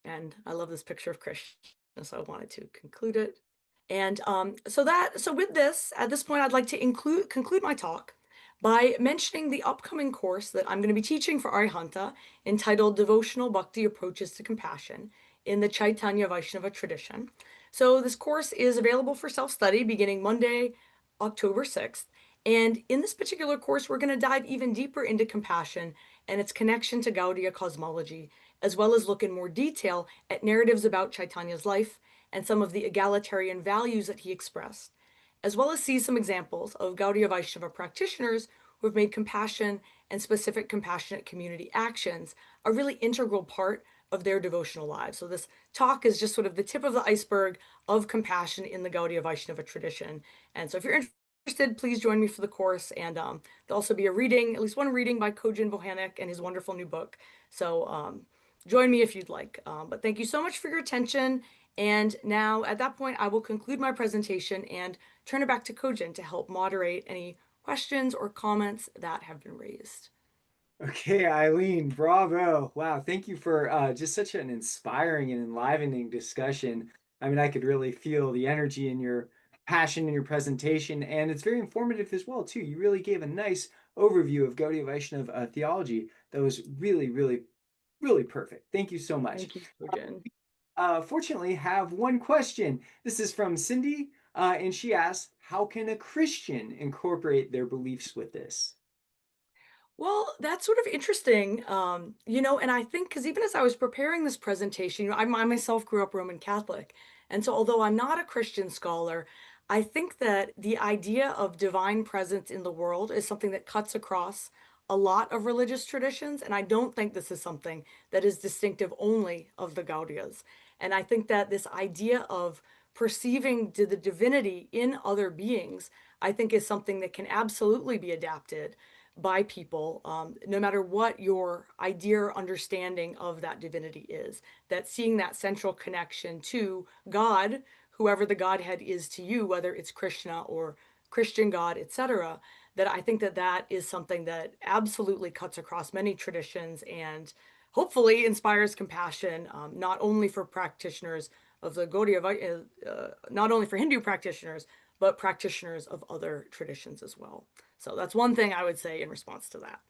And I love this picture of Krishna, so I wanted to conclude it. And so with this, at this point, I'd like to conclude my talk by mentioning the upcoming course that I'm going to be teaching for Arihanta, entitled Devotional Bhakti Approaches to Compassion in the Caitanya Vaiṣṇava tradition. So this course is available for self-study beginning Monday, October 6th. And in this particular course, we're going to dive even deeper into compassion and its connection to Gauḍīya cosmology, as well as look in more detail at narratives about Caitanya's life and some of the egalitarian values that he expressed, as well as see some examples of Gauḍīya Vaiṣṇava practitioners who have made compassion and specific compassionate community actions a really integral part of their devotional lives. So this talk is just sort of the tip of the iceberg of compassion in the Gauḍīya Vaiṣṇava tradition. And so if you're interested, please join me for the course. And there'll also be a reading, at least one reading by Kojin Bohanec and his wonderful new book. So join me if you'd like. But thank you so much for your attention. And now at that point, I will conclude my presentation and turn it back to Kojin to help moderate any questions or comments that have been raised. Okay, Eileen, bravo. Wow, thank you for just such an inspiring and enlivening discussion. I mean, I could really feel the energy in your passion in your presentation, and it's very informative as well, too. You really gave a nice overview of Gaudiya Vaishnava theology that was really, really, really perfect. Thank you so much. Thank you, Kojin. Fortunately, have one question. This is from Cindy, and she asks, how can a Christian incorporate their beliefs with this? Well, that's sort of interesting, and I think because even as I was preparing this presentation, I myself grew up Roman Catholic. And so, although I'm not a Christian scholar, I think that the idea of divine presence in the world is something that cuts across a lot of religious traditions. And I don't think this is something that is distinctive only of the Gaudiyas. And I think that this idea of perceiving the divinity in other beings, I think is something that can absolutely be adapted by people, no matter what your idea or understanding of that divinity is. That seeing that central connection to God, whoever the Godhead is to you, whether it's Krishna or Christian God, etc., that I think that that is something that absolutely cuts across many traditions and hopefully inspires compassion, not only for practitioners of the Gaudiya, not only for Hindu practitioners, but practitioners of other traditions as well. So that's one thing I would say in response to that.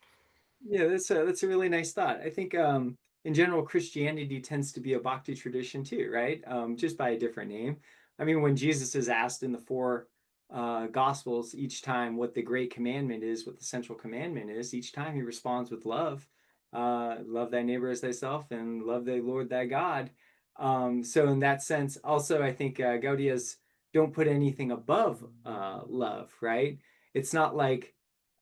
Yeah, that's a really nice thought. I think in general Christianity tends to be a bhakti tradition too, right? Just by a different name. I mean, when Jesus is asked in the four Gospels, each time what the great commandment is, what the central commandment is, each time he responds with love. Love thy neighbor as thyself and love thy Lord thy God. So in that sense, also I think Gaudiya's don't put anything above love, right? It's not like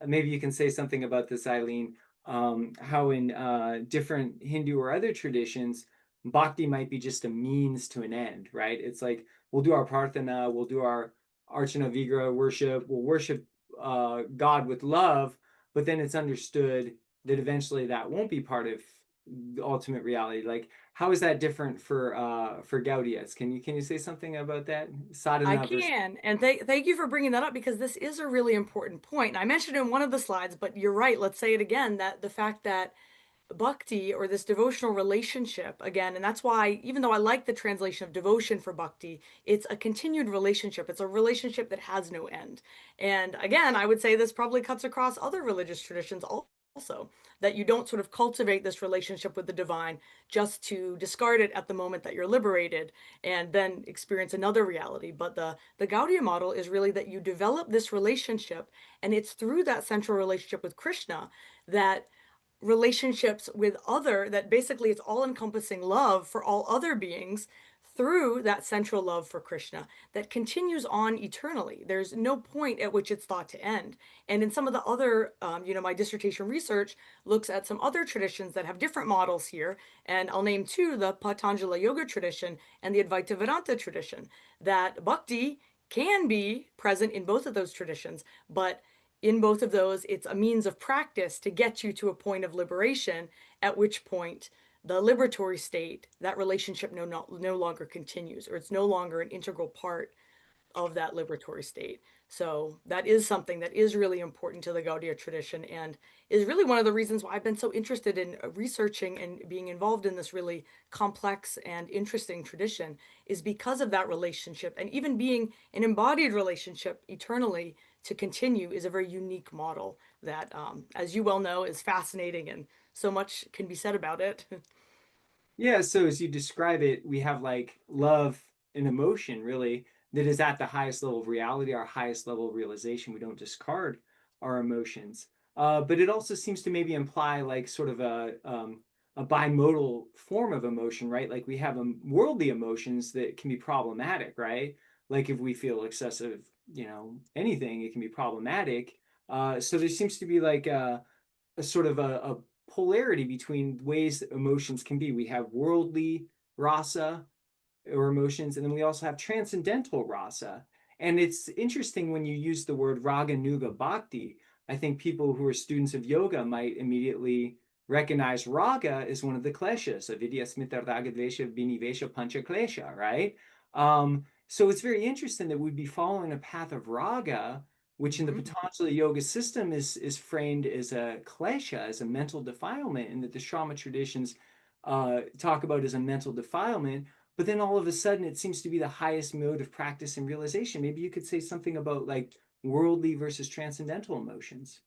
maybe you can say something about this, Eileen, how in different Hindu or other traditions, bhakti might be just a means to an end, right? It's like we'll do our prarthana, we'll do our Archana Vigraha worship, we'll worship God with love, but then it's understood that eventually that won't be part of the ultimate reality. Like, how is that different for Gaudiya's? Can you say something about that? I Sadhana versus can. And thank you for bringing that up because this is a really important point. And I mentioned it in one of the slides, but you're right. Let's say it again, that the fact that bhakti, or this devotional relationship, again, and that's why, even though I like the translation of devotion for bhakti, it's a continued relationship. It's a relationship that has no end. And again, I would say this probably cuts across other religious traditions also, that you don't sort of cultivate this relationship with the divine just to discard it at the moment that you're liberated and then experience another reality. But the Gaudiya model is really that you develop this relationship, and it's through that central relationship with Krishna that relationships with other, that basically it's all encompassing love for all other beings through that central love for Krishna that continues on eternally. There's no point at which it's thought to end. And in some of the other, my dissertation research looks at some other traditions that have different models here. And I'll name two: the Patanjali Yoga tradition and the Advaita Vedanta tradition, that bhakti can be present in both of those traditions, but in both of those, it's a means of practice to get you to a point of liberation, at which point the liberatory state, that relationship no longer continues, or it's no longer an integral part of that liberatory state. So that is something that is really important to the Gaudiya tradition, and is really one of the reasons why I've been so interested in researching and being involved in this really complex and interesting tradition, is because of that relationship. And even being an embodied relationship eternally to continue is a very unique model that, as you well know, is fascinating, and so much can be said about it. Yeah, so as you describe it, we have like love and emotion really that is at the highest level of reality, our highest level of realization. We don't discard our emotions. But it also seems to maybe imply like sort of a bimodal form of emotion, right? Like we have worldly emotions that can be problematic, right? Like if we feel excessive, anything, it can be problematic. So there seems to be like a sort of a polarity between ways that emotions can be. We have worldly rasa or emotions, and then we also have transcendental rasa. And it's interesting when you use the word raga nuga bhakti. I think people who are students of yoga might immediately recognize raga as one of the kleshas, avidya smita raga dvesha binivesha pancha klesha, right? So it's very interesting that we'd be following a path of raga, which in the Mhm. Patanjali yoga system is framed as a klesha, as a mental defilement, and that the Shrama traditions talk about as a mental defilement. But then all of a sudden, it seems to be the highest mode of practice and realization. Maybe you could say something about like worldly versus transcendental emotions.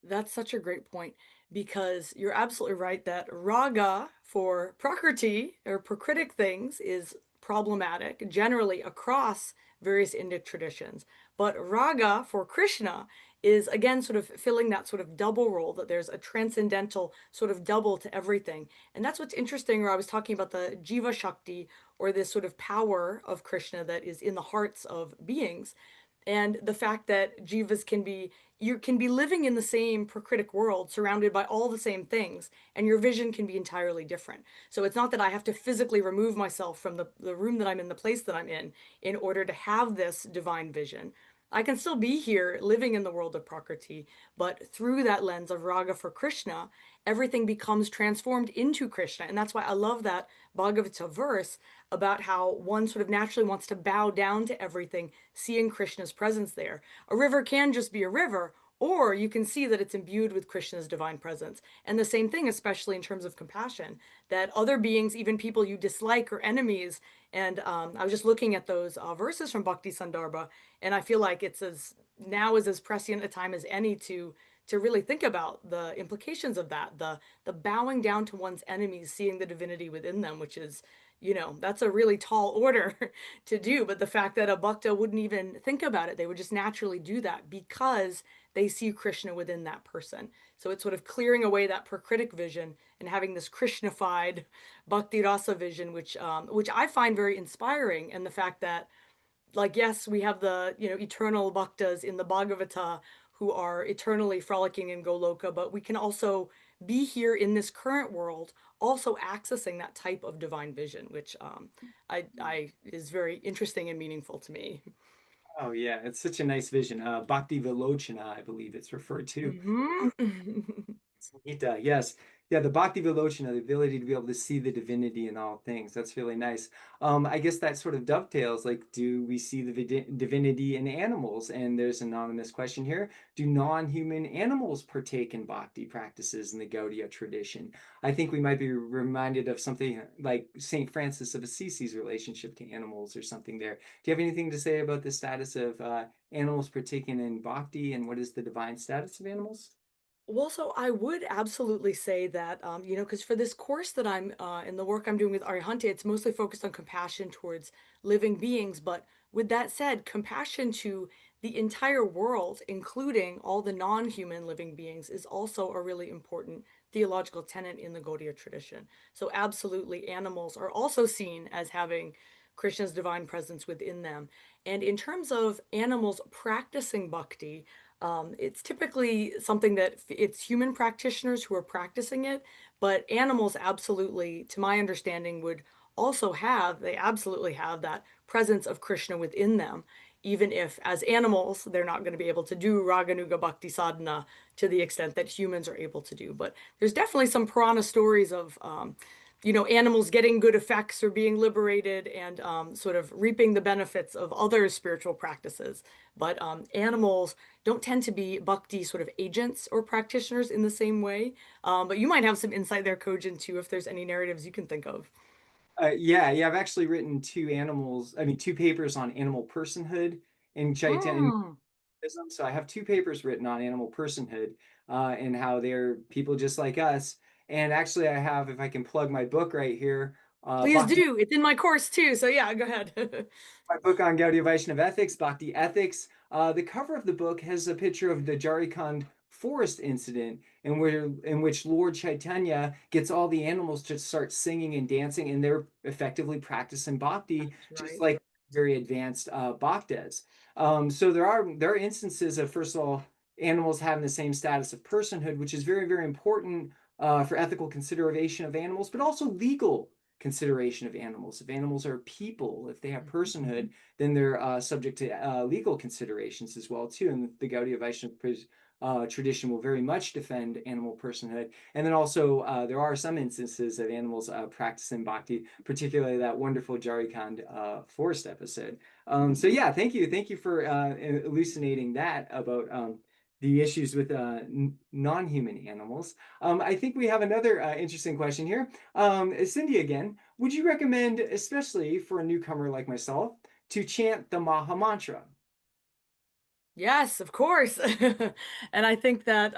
That's such a great point, because you're absolutely right that raga for prakriti, or prakritic things, is problematic generally across various Indic traditions. But raga for Krishna is again sort of filling that sort of double role, that there's a transcendental sort of double to everything. And that's what's interesting, where I was talking about the Jiva Shakti, or this sort of power of Krishna that is in the hearts of beings, and the fact that jivas can be, you can be living in the same prakritic world surrounded by all the same things, and your vision can be entirely different. So it's not that I have to physically remove myself from the room that I'm in, the place that I'm in order to have this divine vision. I can still be here living in the world of prakriti, but through that lens of raga for Krishna, everything becomes transformed into Krishna. And that's why I love that Bhagavata verse about how one sort of naturally wants to bow down to everything, seeing Krishna's presence there. A river can just be a river, or you can see that it's imbued with Krishna's divine presence. And the same thing, especially in terms of compassion, that other beings, even people you dislike or enemies, and I was just looking at those verses from Bhakti Sandarbha, and I feel like it's as prescient a time as any to really think about the implications of that, the bowing down to one's enemies, seeing the divinity within them, which is that's a really tall order to do. But the fact that a bhakta wouldn't even think about it, they would just naturally do that because they see Krishna within that person. So it's sort of clearing away that prakriti vision and having this Krishnified bhakti rasa vision, which I find very inspiring. And the fact that, like, yes, we have the eternal bhaktas in the Bhagavata who are eternally frolicking in Goloka, but we can also be here in this current world, also accessing that type of divine vision, which I is very interesting and meaningful to me. Oh yeah, it's such a nice vision. Bhakti Vilochana, I believe it's referred to. Hmm. Samhita, yes. Yeah, the Bhakti Vilochana, the ability to be able to see the divinity in all things. That's really nice. I guess that sort of dovetails, like, do we see the divinity in animals? And there's an anonymous question here. Do non-human animals partake in bhakti practices in the Gaudiya tradition? I think we might be reminded of something like Saint Francis of Assisi's relationship to animals or something there. Do you have anything to say about the status of animals partaking in bhakti, and what is the divine status of animals? Well, so I would absolutely say that, because for this course that I'm in the work I'm doing with Arihante, it's mostly focused on compassion towards living beings. But with that said, compassion to the entire world, including all the non-human living beings, is also a really important theological tenet in the Gaudiya tradition. So absolutely, animals are also seen as having Krishna's divine presence within them. And in terms of animals practicing bhakti, it's typically something that it's human practitioners who are practicing it, but animals absolutely, to my understanding, they absolutely have that presence of Krishna within them, even if as animals, they're not going to be able to do Raganuga Bhakti Sadhana to the extent that humans are able to do. But there's definitely some Purana stories of animals getting good effects or being liberated and sort of reaping the benefits of other spiritual practices. But animals don't tend to be bhakti sort of agents or practitioners in the same way. But you might have some insight there, Kojin, too, if there's any narratives you can think of. Yeah. I've actually written two papers on animal personhood in Chaitanya. Mm. So I have two papers written on animal personhood and how they're people just like us. And actually, I have, if I can plug my book right here, Please do. It's in my course too. So yeah, go ahead. my book on Gaudiya Vaiṣṇava ethics, Bhakti ethics. The cover of the book has a picture of the Jharkhand forest incident in which Lord Chaitanya gets all the animals to start singing and dancing, and they're effectively practicing bhakti, That's just right. like very advanced bhaktas. So there are instances of, first of all, animals having the same status of personhood, which is very, very important for ethical consideration of animals, but also legal consideration of animals. If animals are people, if they have personhood, then they're subject to legal considerations as well too. And the Gaudiya Vaishnava tradition will very much defend animal personhood. And then also there are some instances of animals practicing bhakti, particularly that wonderful Jharkhand forest episode. So yeah, thank you for elucidating that about the issues with non-human animals. I think we have another interesting question here. Cindy again, would you recommend, especially for a newcomer like myself, to chant the Maha Mantra? Yes, of course. And I think that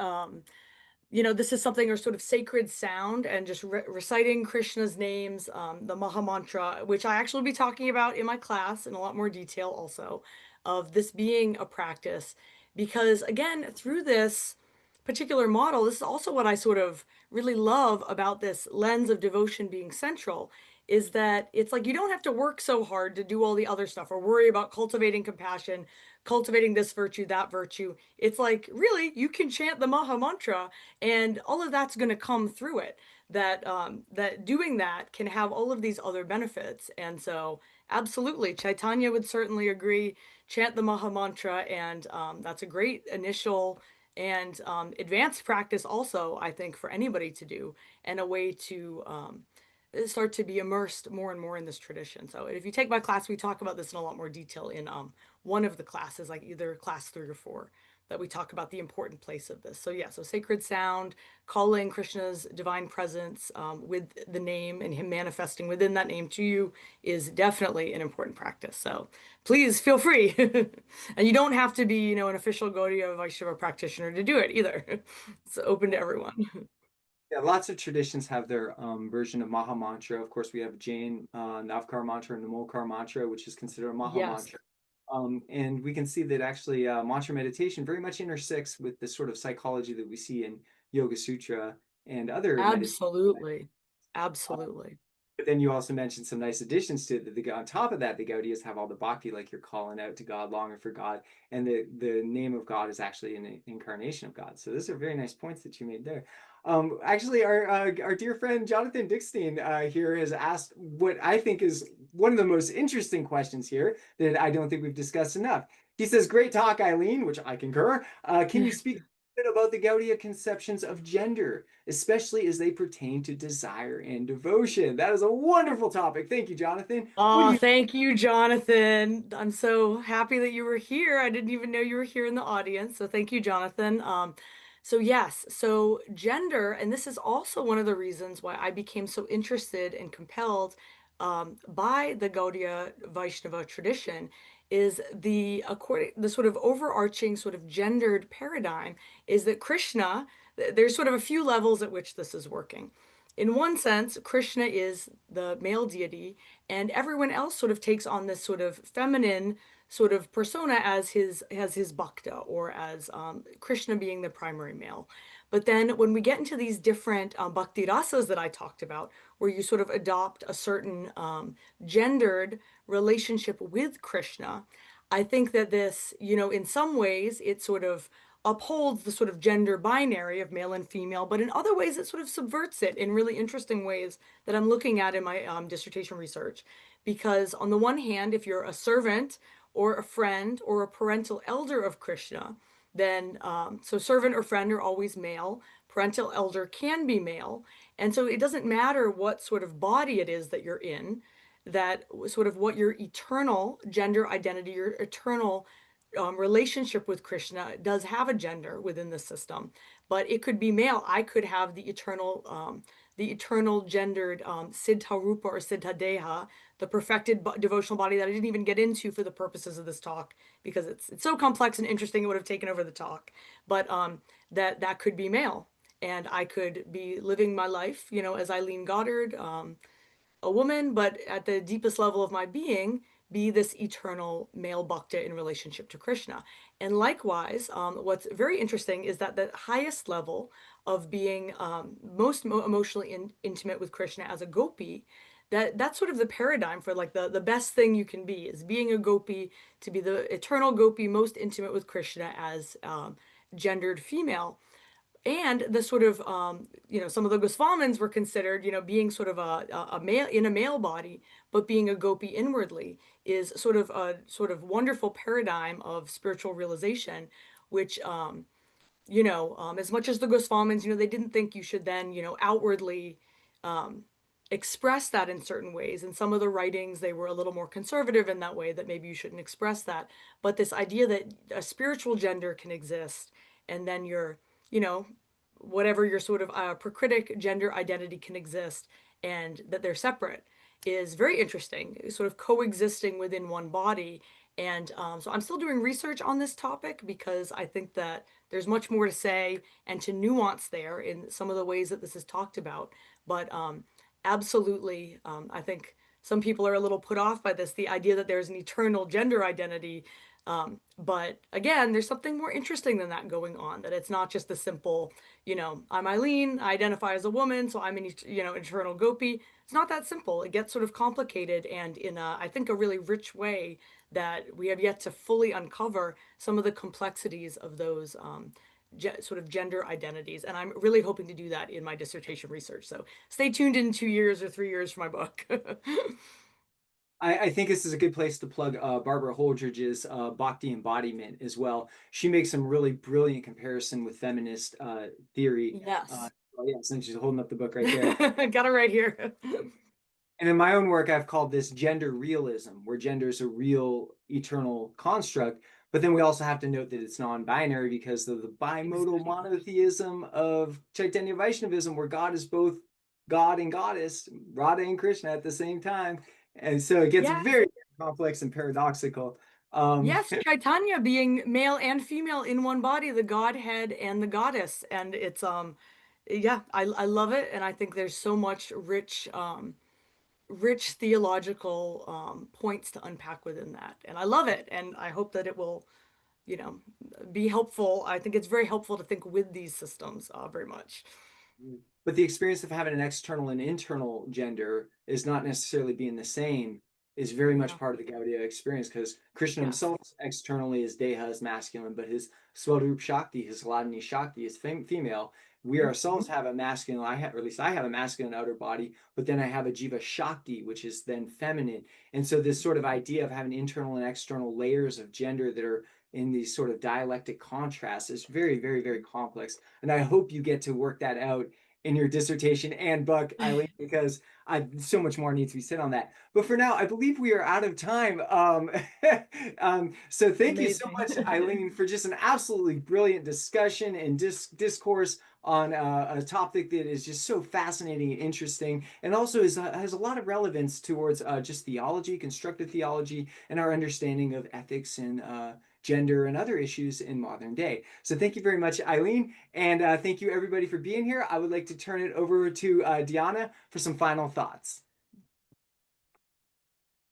this is something or sort of sacred sound and just reciting Krishna's names, the Maha Mantra, which I actually will be talking about in my class in a lot more detail also, of this being a practice. Because again, through this particular model, this is also what I sort of really love about this lens of devotion being central, is that it's like you don't have to work so hard to do all the other stuff or worry about cultivating compassion, cultivating this virtue, that virtue. It's like, really, you can chant the Maha Mantra and all of that's going to come through it. That doing that can have all of these other benefits. And so absolutely, Chaitanya would certainly agree. Chant the Maha Mantra, and that's a great initial and advanced practice also, I think, for anybody to do, and a way to start to be immersed more and more in this tradition. So if you take my class, we talk about this in a lot more detail in one of the classes, like either class 3 or 4, that we talk about the important place of this. So yeah, so sacred sound, calling Krishna's divine presence with the name and him manifesting within that name to you is definitely an important practice. So please feel free. And you don't have to be, an official Gaudiya Vaishnava practitioner to do it either. It's open to everyone. Yeah, lots of traditions have their version of Maha Mantra. Of course, we have Jain Navkar Mantra and the Molkar Mantra, which is considered a Maha Yes, Mantra. And we can see that actually mantra meditation very much intersects with the sort of psychology that we see in Yoga Sutra and other meditations. absolutely. Absolutely. But then you also mentioned some nice additions to it. On top of that, the Gaudiyas have all the bhakti, like you're calling out to God, longing for God, and the name of God is actually an incarnation of God. So those are very nice points that you made there. Actually, our dear friend Jonathan Dickstein here has asked what I think is one of the most interesting questions here that I don't think we've discussed enough. He says, "Great talk, Eileen," which I concur. Can you speak a bit about the Gaudiya conceptions of gender, especially as they pertain to desire and devotion? That is a wonderful topic. Thank you, Jonathan. What do Oh, you thank you, Jonathan. I'm so happy that you were here. I didn't even know you were here in the audience. So thank you, Jonathan. So yes, so gender, and this is also one of the reasons why I became so interested and compelled by the Gaudiya Vaishnava tradition, is the sort of overarching sort of gendered paradigm is that Krishna, there's sort of a few levels at which this is working. In one sense, Krishna is the male deity, and everyone else sort of takes on this sort of feminine sort of persona as his bhakta, or as Krishna being the primary male. But then when we get into these different bhakti rasas that I talked about, where you sort of adopt a certain gendered relationship with Krishna, I think that this, in some ways, it sort of upholds the sort of gender binary of male and female, but in other ways, it sort of subverts it in really interesting ways that I'm looking at in my dissertation research. Because on the one hand, if you're a servant or a friend or a parental elder of Krishna, then so servant or friend are always male. Parental elder can be male. And so it doesn't matter what sort of body it is that you're in, that sort of what your eternal gender identity, your eternal relationship with Krishna does have a gender within the system, but it could be male. I could have the eternal gendered Siddha Rupa or Siddha Deha, the perfected devotional body that I didn't even get into for the purposes of this talk because it's so complex and interesting. It would have taken over the talk, but that could be male, and I could be living my life, as Eileen Goddard, a woman, but at the deepest level of my being, be this eternal male bhakta in relationship to Krishna. And likewise, what's very interesting is that the highest level of being most emotionally intimate with Krishna as a gopi, that's sort of the paradigm for like the best thing you can be is being a gopi, to be the eternal gopi most intimate with Krishna as gendered female. And the sort of some of the Gosvāmins were considered, being sort of a male in a male body, but being a gopi inwardly is sort of a sort of wonderful paradigm of spiritual realization, which as much as the Gosvāmins, they didn't think you should then, outwardly um, express that in certain ways. In some of the writings, they were a little more conservative in that way, that maybe you shouldn't express that. But this idea that a spiritual gender can exist, and then you know, whatever your sort of prakritic gender identity can exist, and that they're separate, is very interesting, sort of coexisting within one body. And so I'm still doing research on this topic because I think that there's much more to say and to nuance there in some of the ways that this is talked about. But absolutely, I think some people are a little put off by this, the idea that there's an eternal gender identity. But again, there's something more interesting than that going on, that it's not just a simple, I'm Eileen, I identify as a woman, so I'm an, eternal gopi. It's not that simple. It gets sort of complicated, and in I think, a really rich way that we have yet to fully uncover some of the complexities of those sort of gender identities. And I'm really hoping to do that in my dissertation research. So stay tuned in 2 years or 3 years for my book. I think this is a good place to plug Barbara Holdridge's Bhakti embodiment as well. She makes some really brilliant comparison with feminist theory. Yes. Oh yeah, since she's holding up the book right there. Got it right here. And in my own work, I've called this gender realism, where gender is a real eternal construct. But then we also have to note that it's non-binary because of the bimodal Exactly. monotheism of Chaitanya Vaishnavism, where God is both God and goddess, Radha and Krishna at the same time. And so it gets Yes. very complex and paradoxical. Um, Yes, Caitanya being male and female in one body, the Godhead and the goddess. And yeah, I love it, and I think there's so much rich theological points to unpack within that, and I love it, and I hope that it will, you know, be helpful. I think it's very helpful to think with these systems very much. But the experience of having an external and internal gender is not necessarily being the same is very much Yeah. part of the Gaudiya experience because Krishna Yes. himself externally is Deha, is masculine, but his Swarup Shakti, his Hladini Shakti is female. We Mhm. ourselves have a masculine, or at least I have a masculine outer body, but then I have a Jiva Shakti, which is then feminine. And so this sort of idea of having internal and external layers of gender that are in these sort of dialectic contrasts is very, very, very complex. And I hope you get to work that out in your dissertation and book, Eileen, because so much more needs to be said on that. But for now, I believe we are out of time. So thank you so Amazing. much, Eileen, for just an absolutely brilliant discussion and discourse on a topic that is just so fascinating and interesting, and also has a lot of relevance towards just theology, constructive theology, and our understanding of ethics and gender and other issues in modern day. So thank you very much, Eileen, and thank you everybody for being here. I would like to turn it over to Diana for some final thoughts.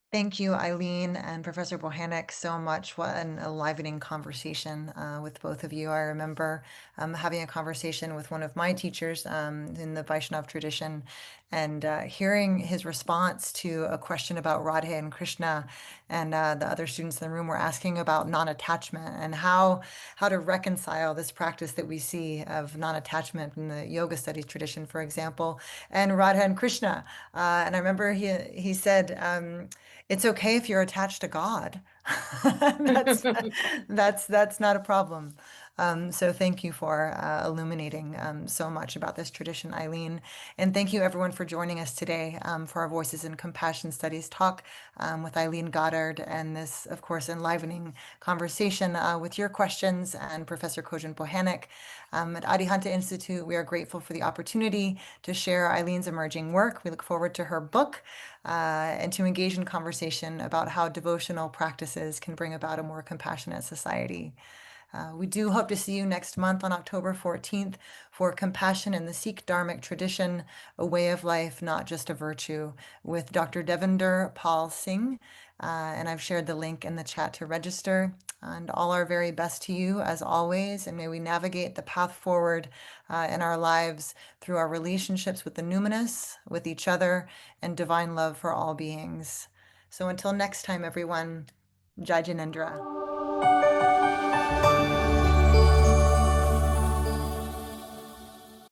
Thank you, Eileen and Professor Bohanec, so much. What an enlivening conversation with both of you. I remember having a conversation with one of my teachers in the Vaishnava tradition and hearing his response to a question about Radha and Krishna. And the other students in the room were asking about non-attachment and how to reconcile this practice that we see of non-attachment in the yoga studies tradition, for example, and Radha and Krishna. And I remember he said, it's okay if you're attached to God. That's that's not a problem. So thank you for illuminating so much about this tradition, Eileen. And thank you everyone for joining us today for our Voices in Compassion Studies talk with Eileen Goddard and this, of course, enlivening conversation with your questions and Professor Kojan Bohanec. At Arihanta Institute, we are grateful for the opportunity to share Eileen's emerging work. We look forward to her book and to engage in conversation about how devotional practices can bring about a more compassionate society. We do hope to see you next month on October 14th for Compassion in the Sikh Dharmic Tradition, a Way of Life, Not Just a Virtue, with Dr. Devinder Pal Singh. And I've shared the link in the chat to register. And all our very best to you, as always. And may we navigate the path forward in our lives through our relationships with the numinous, with each other, and divine love for all beings. So until next time, everyone, Jai Jinendra.